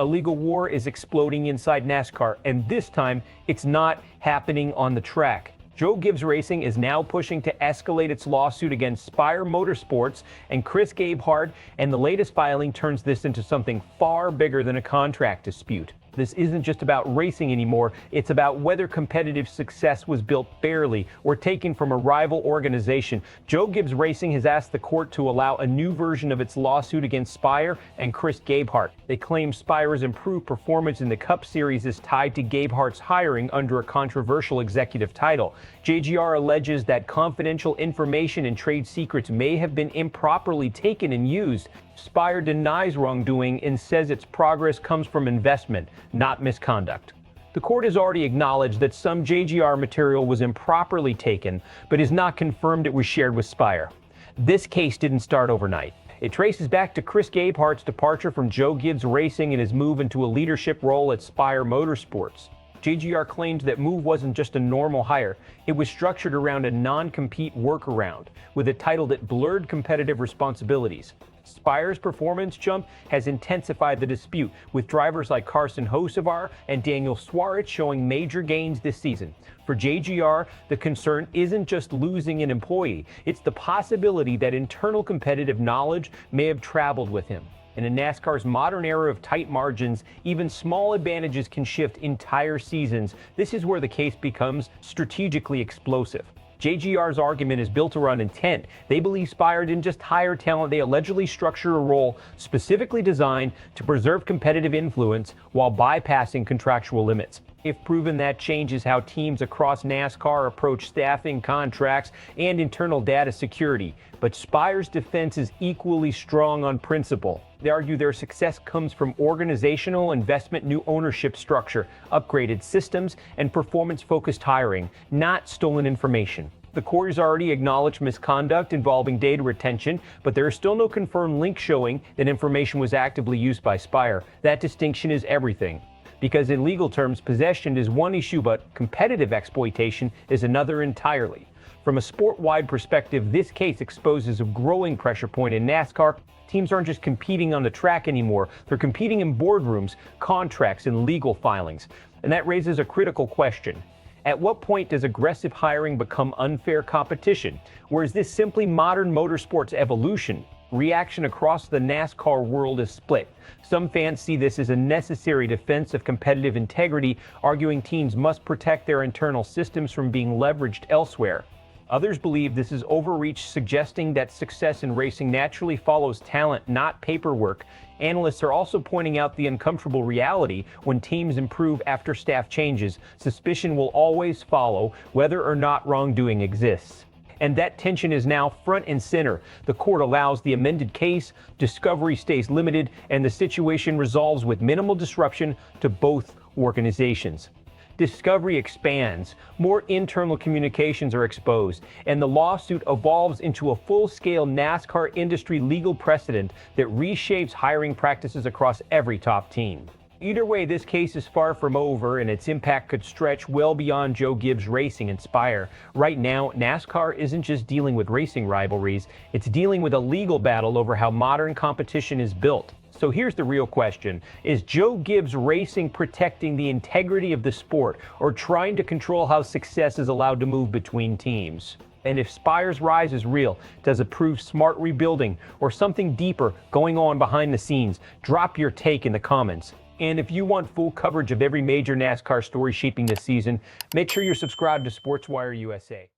A legal war is exploding inside NASCAR, and this time it's not happening on the track. Joe Gibbs Racing is now pushing to escalate its lawsuit against Spire Motorsports and Gabehart, and the latest filing turns this into something far bigger than a contract dispute. This isn't just about racing anymore, it's about whether competitive success was built fairly or taken from a rival organization. Joe Gibbs Racing has asked the court to allow a new version of its lawsuit against Spire and Gabehart. They claim Spire's improved performance in the Cup Series is tied to Gabehart's hiring under a controversial executive title. JGR alleges that confidential information and trade secrets may have been improperly taken and used. Spire denies wrongdoing and says its progress comes from investment, not misconduct. The court has already acknowledged that some JGR material was improperly taken, but has not confirmed it was shared with Spire. This case didn't start overnight. It traces back to Gabehart's departure from Joe Gibbs Racing and his move into a leadership role at Spire Motorsports. JGR claims that move wasn't just a normal hire. It was structured around a non-compete workaround, with a title that blurred competitive responsibilities. Spire's performance jump has intensified the dispute, with drivers like Carson Hocevar and Suarez showing major gains this season. For JGR, the concern isn't just losing an employee, it's the possibility that internal competitive knowledge may have traveled with him. In a NASCAR's modern era of tight margins, even small advantages can shift entire seasons. This is where the case becomes strategically explosive. JGR's argument is built around intent. They believe Spire didn't just hire talent, they allegedly structured a role specifically designed to preserve competitive influence while bypassing contractual limits. If proven, that changes how teams across NASCAR approach staffing, contracts, and internal data security. But Spire's defense is equally strong on principle. They argue their success comes from organizational investment, new ownership structure, upgraded systems, and performance-focused hiring, not stolen information. The court has already acknowledged misconduct involving data retention, but there is still no confirmed link showing that information was actively used by Spire. That distinction is everything. Because in legal terms, possession is one issue, but competitive exploitation is another entirely. From a sport-wide perspective, this case exposes a growing pressure point in NASCAR. Teams aren't just competing on the track anymore, they're competing in boardrooms, contracts, and legal filings. And that raises a critical question. At what point does aggressive hiring become unfair competition? Or is this simply modern motorsports evolution? Reaction across the NASCAR world is split. Some fans see this as a necessary defense of competitive integrity, arguing teams must protect their internal systems from being leveraged elsewhere. Others believe this is overreach, suggesting that success in racing naturally follows talent, not paperwork. Analysts are also pointing out the uncomfortable reality: when teams improve after staff changes, suspicion will always follow, whether or not wrongdoing exists. And that tension is now front and center. The court allows the amended case, discovery stays limited, and the situation resolves with minimal disruption to both organizations. Discovery expands, more internal communications are exposed, and the lawsuit evolves into a full-scale NASCAR industry legal precedent that reshapes hiring practices across every top team. Either way, this case is far from over, and its impact could stretch well beyond Joe Gibbs Racing and Spire. Right now, NASCAR isn't just dealing with racing rivalries, it's dealing with a legal battle over how modern competition is built. So here's the real question. Is Joe Gibbs Racing protecting the integrity of the sport, or trying to control how success is allowed to move between teams? And if Spire's rise is real, does it prove smart rebuilding or something deeper going on behind the scenes? Drop your take in the comments. And if you want full coverage of every major NASCAR story shaping this season, make sure you're subscribed to SportsWire USA.